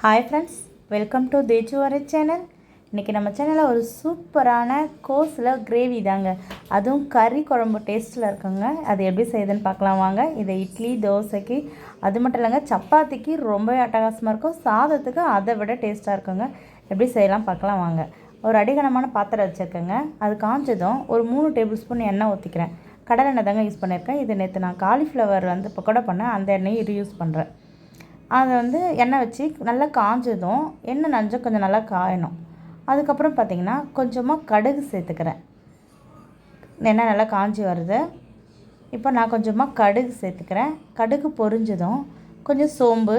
Hi friends, welcome to தேஜுவரை channel. இன்றைக்கி நம்ம சேனலில் ஒரு சூப்பரான கோஸில் கிரேவி தாங்க, அதுவும் கறி குழம்பு டேஸ்ட்டில் இருக்குங்க. அது எப்படி செய்யுதுன்னு பார்க்கலாம் வாங்க. இதை இட்லி, தோசைக்கு, அது மட்டும் இல்லைங்க, சப்பாத்திக்கு ரொம்ப அட்டகாசமாக இருக்கும். சாதத்துக்கு அதை விட டேஸ்ட்டாக இருக்குங்க. எப்படி செய்யலாம் பார்க்கலாம் வாங்க. ஒரு அடிகனமான பாத்திரம் வச்சுருக்கேங்க. அது காஞ்சதும் ஒரு 3 டேபிள் ஸ்பூன் எண்ணெய் ஊற்றிக்கிறேன். கடலை எண்ணெய் தாங்க யூஸ் பண்ணியிருக்கேன். இது நேற்று நான் காலிஃப்ளவர் பக்கோடா பண்ணேன், அந்த எண்ணெயை யூஸ் பண்ணுறேன். அதை எண்ணெய் வச்சு நல்லா காஞ்சதும், எண்ணெய் கொஞ்சம் நல்லா காயணும். அதுக்கப்புறம் பார்த்திங்கன்னா கொஞ்சமாக கடுகு சேர்த்துக்கிறேன். எண்ணெய் நல்லா காஞ்சி வருது. இப்போ நான் கொஞ்சமாக கடுகு சேர்த்துக்கிறேன். கடுகு பொரிஞ்சதும் கொஞ்சம் சோம்பு,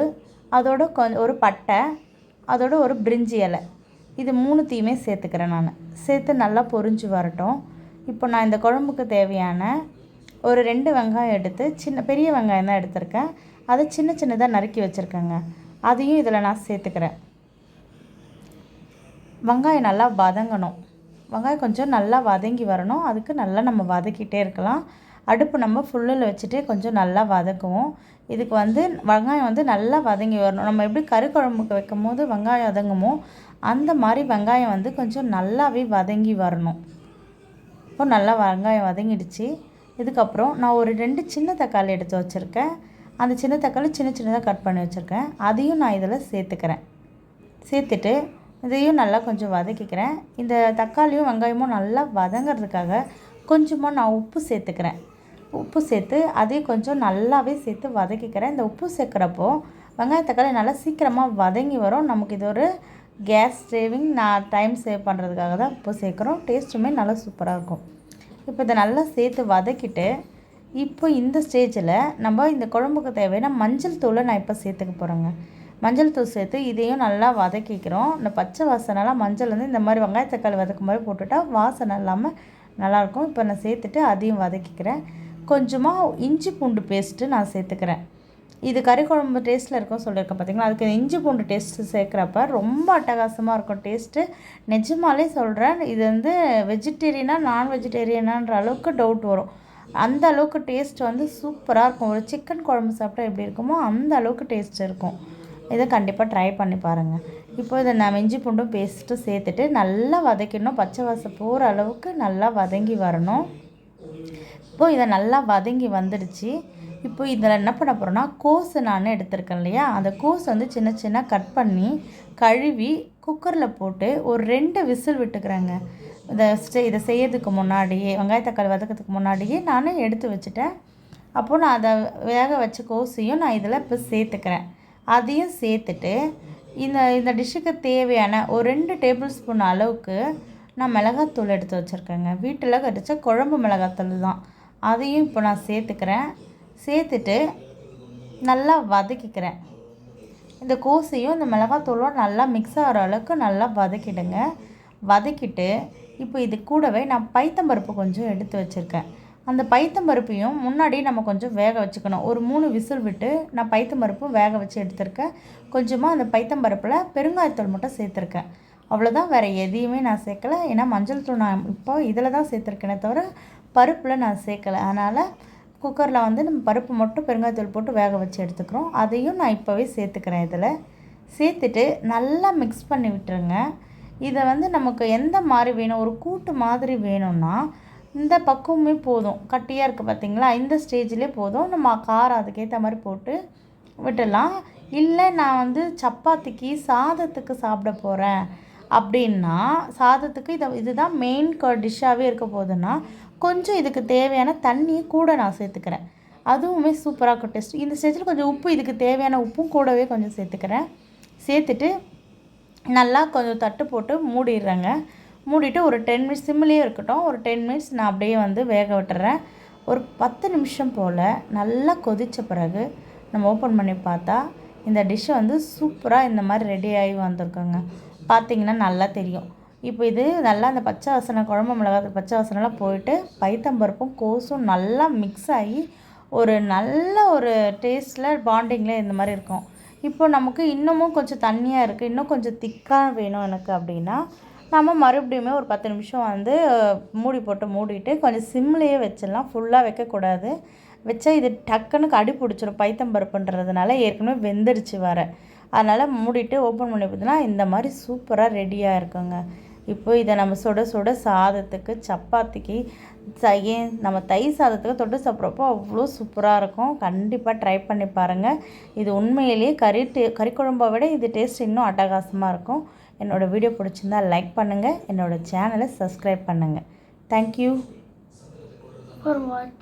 அதோட ஒரு பட்டை, அதோட ஒரு பிரிஞ்சி இலை, இது 3த்தையுமே சேர்த்துக்கிறேன். நான் சேர்த்து நல்லா பொரிஞ்சு வரட்டும். இப்போ நான் இந்த குழம்புக்கு தேவையான ஒரு 2 வெங்காயம் எடுத்து, பெரிய வெங்காயம் தான் எடுத்திருக்கேன். அதை சின்னதாக நறுக்கி வச்சுருக்கேங்க. அதையும் இதில் நான் சேர்த்துக்கிறேன். வெங்காயம் நல்லா வதங்கணும். வெங்காயம் கொஞ்சம் நல்லா வதங்கி வரணும். அதுக்கு நல்லா நம்ம வதக்கிட்டே இருக்கலாம். அடுப்பு நம்ம ஃபுல்லில் வச்சுட்டு கொஞ்சம் நல்லா வதக்குவோம். இதுக்கு வெங்காயம் நல்லா வதங்கி வரணும். நம்ம எப்படி கறி குழம்புக்கு வைக்கும் போது வெங்காயம் வதங்குமோ, அந்த மாதிரி வெங்காயம் கொஞ்சம் நல்லாவே வதங்கி வரணும். இப்போ நல்லா வெங்காயம் வதங்கிடுச்சு. இதுக்கப்புறம் நான் ஒரு 2 சின்ன தக்காளி எடுத்து வச்சுருக்கேன். அந்த சின்ன தக்காளி சின்னதாக கட் பண்ணி வச்சுருக்கேன். அதையும் நான் இதில் சேர்த்துக்கிறேன். சேர்த்துட்டு இதையும் நல்லா கொஞ்சம் வதக்கிக்கிறேன். இந்த தக்காளியும் வெங்காயமும் நல்லா வதங்கிறதுக்காக கொஞ்சமாக நான் உப்பு சேர்த்துக்கிறேன். உப்பு சேர்த்து அதையும் கொஞ்சம் நல்லாவே சேர்த்து வதக்கிக்கிறேன். இந்த உப்பு சேர்க்குறப்போ வெங்காயம் தக்காளி நல்லா சீக்கிரமாக வதங்கி வரும். நமக்கு இது ஒரு கேஸ் சேவிங், நான் டைம் சேவ் பண்ணுறதுக்காக தான் உப்பு சேர்க்குறோம். டேஸ்ட்டுமே நல்லா சூப்பராக இருக்கும். இப்போ இதை நல்லா சேர்த்து வதக்கிட்டு, இப்போ இந்த ஸ்டேஜில் நம்ம இந்த குழம்புக்கு தேவையான மஞ்சள் தூளை நான் இப்போ சேர்த்துக்க போகிறேங்க. மஞ்சள் தூள் சேர்த்து இதையும் நல்லா வதக்கிக்கிறோம். இந்த பச்சை வாசனைலாம் மஞ்சள் இந்த மாதிரி வெங்காய தக்காளி வதக்கும் மாதிரி போட்டுட்டா வாசனை இல்லாமல் நல்லாயிருக்கும். இப்போ நான் சேர்த்துட்டு அதையும் வதக்கிக்கிறேன். கொஞ்சமாக இஞ்சி பூண்டு பேஸ்ட்டு நான் சேர்த்துக்கிறேன். இது கறி குழம்பு டேஸ்ட்டில் இருக்கும் சொல்லியிருக்கேன் பார்த்தீங்களா. அதுக்கு இஞ்சி பூண்டு டேஸ்ட்டு சேர்க்குறப்ப ரொம்ப அட்டகாசமாக இருக்கும் டேஸ்ட்டு. நிஜமாலே சொல்கிறேன். இது வெஜிடேரியனா நான் வெஜிடேரியனான்ற அளவுக்கு டவுட் வரும். அந்த அளவுக்கு டேஸ்ட் சூப்பராக இருக்கும். ஒரு சிக்கன் குழம்பு சாப்பிட்டா எப்படி இருக்குமோ அந்த அளவுக்கு டேஸ்ட் இருக்கும். இதை கண்டிப்பாக ட்ரை பண்ணி பாருங்கள். இப்போ இதை நான் இஞ்சி பூண்டும் பேஸ்ட்டு சேர்த்துட்டு நல்லா வதக்கிடணும். பச்சை வாசம் போகிற அளவுக்கு நல்லா வதங்கி வரணும். இப்போது இதை நல்லா வதங்கி வந்துடுச்சு. இப்போ இதில் என்ன பண்ண போகிறோன்னா, கோஸு நான் எடுத்திருக்கேன் இல்லையா, அந்த கோஸ் சின்ன கட் பண்ணி கழுவி குக்கரில் போட்டு ஒரு 2 விசில் விட்டுக்கிறேங்க. இதை செய்யறதுக்கு முன்னாடியே, வெங்காய தக்காளி வதக்கிறதுக்கு முன்னாடியே நான் எடுத்து வச்சுட்டேன். அப்போது நான் அதை வேக வச்ச கோஸையும் நான் இதில் இப்போ சேர்த்துக்கிறேன். அதையும் சேர்த்துட்டு இந்த டிஷ்ஷுக்கு தேவையான ஒரு 2 டேபிள் ஸ்பூன் அளவுக்கு நான் மிளகாத்தூள் எடுத்து வச்சுருக்கேங்க. வீட்டில் கடிச்ச குழம்பு மிளகாத்தூள் தான். அதையும் இப்போ நான் சேர்த்துக்கிறேன். சேர்த்துட்டு நல்லா வதக்கிக்கிறேன். இந்த கோஸையும் இந்த மிளகாத்தூளும் நல்லா மிக்ஸ் ஆகிற அளவுக்கு நல்லா வதக்கிடுங்க. வதக்கிட்டு இப்போ இது கூடவே நான் பைத்தம்பருப்பு கொஞ்சம் எடுத்து வச்சுருக்கேன். அந்த பைத்தம்பருப்பையும் முன்னாடி நம்ம கொஞ்சம் வேக வச்சுக்கணும். ஒரு 3 விசில் விட்டு நான் பைத்தம்பருப்பும் வேக வச்சு எடுத்திருக்கேன். கொஞ்சமாக அந்த பைத்தம்பருப்பில் பெருங்காயத்தூள் மட்டும் சேர்த்துருக்கேன். அவ்வளோதான், வேறு எதையுமே நான் சேர்க்கலை. ஏன்னா மஞ்சள் தூள் நான் இப்போ இதில் தான் சேர்த்துருக்கேனே தவிர பருப்பில் நான் சேர்க்கலை. அதனால் குக்கரில் நம்ம பருப்பு மட்டும் பெருங்காயத்தூள் போட்டு வேக வச்சு எடுத்துக்கிறோம். அதையும் நான் இப்போவே சேர்த்துக்கிறேன். இதில் சேர்த்துட்டு நல்லா மிக்ஸ் பண்ணி விட்டுருங்க. இதை நமக்கு எந்த மாதிரி வேணும், ஒரு கூட்டு மாதிரி வேணும்னா இந்த பக்குவமே போதும். கட்டியாக இருக்குது பார்த்திங்களா, இந்த ஸ்டேஜ்லேயே போதும். நம்ம காரம் அதுக்கேற்ற மாதிரி போட்டு விட்டுடலாம். இல்லை நான் சப்பாத்திக்கு சாதத்துக்கு சாப்பிட போகிறேன் அப்படின்னா, சாதத்துக்கு இதுதான் மெயின் டிஷ்ஷாகவே இருக்க போகுதுன்னா கொஞ்சம் இதுக்கு தேவையான தண்ணியை கூட நான் சேர்த்துக்கிறேன். அதுவுமே சூப்பராக இருக்கும் டேஸ்ட். இந்த ஸ்டேஜில் கொஞ்சம் உப்பு, இதுக்கு தேவையான உப்பும் கூடவே கொஞ்சம் சேர்த்துக்கிறேன். சேர்த்துட்டு நல்லா கொஞ்சம் தட்டு போட்டு மூடிடுறேங்க. மூடிட்டு ஒரு 10 மினிட்ஸ் சிம்மிலே இருக்கட்டும். ஒரு 10 மினிட்ஸ் நான் அப்படியே வேக விட்டுறேன். ஒரு 10 நிமிஷம் போல் நல்லா கொதித்த பிறகு நம்ம ஓப்பன் பண்ணி பார்த்தா இந்த டிஷ்ஷு சூப்பராக இந்த மாதிரி ரெடி ஆகி வந்திருக்குங்க. பார்த்திங்கன்னா நல்லா தெரியும். இப்போ இது நல்லா அந்த பச்சை வாசனை, குழம்பு மிளகாய் பச்சை வாசனைலாம் போயிட்டு பைத்தம்பருப்பும் கோஸும் நல்லா மிக்ஸ் ஆகி ஒரு நல்ல ஒரு டேஸ்ட்டில் பாண்டிங்கில் இந்த மாதிரி இருக்கும். இப்போ நமக்கு இன்னமும் கொஞ்சம் தண்ணியாக இருக்குது, இன்னும் கொஞ்சம் திக்காக வேணும் எனக்கு அப்படின்னா, நம்ம மறுபடியுமே ஒரு 10 நிமிஷம் மூடி போட்டு மூடிட்டு கொஞ்சம் சிம்லேயே வச்சிடலாம். ஃபுல்லாக வைக்கக்கூடாது. வச்சா இது டக்குன்னு அடி பிடிச்சிரும். பைத்தம்பருப்புன்றதுனால ஏற்கனவே வெந்துடுச்சு வர. அதனால் மூடிட்டு ஓப்பன் பண்ணி பார்த்தீங்கன்னா இந்த மாதிரி சூப்பராக ரெடியாக இருக்குங்க. இப்போ இதை நம்ம சுட சுட சாதத்துக்கு, சப்பாத்திக்கு, ஏன் நம்ம தயிர் சாதத்துக்கு தொட்டு சாப்பிட்றப்போ அவ்வளோ சூப்பராக இருக்கும். கண்டிப்பாக ட்ரை பண்ணி பாருங்கள். இது உண்மையிலேயே கறி குழம்பை விட இது டேஸ்ட் இன்னும் அட்டகாசமாக இருக்கும். என்னோடய வீடியோ பிடிச்சிருந்தா லைக் பண்ணுங்கள். என்னோடய சேனலை சப்ஸ்கிரைப் பண்ணுங்கள். தேங்க்யூ ஃபார் வாட்சிங்.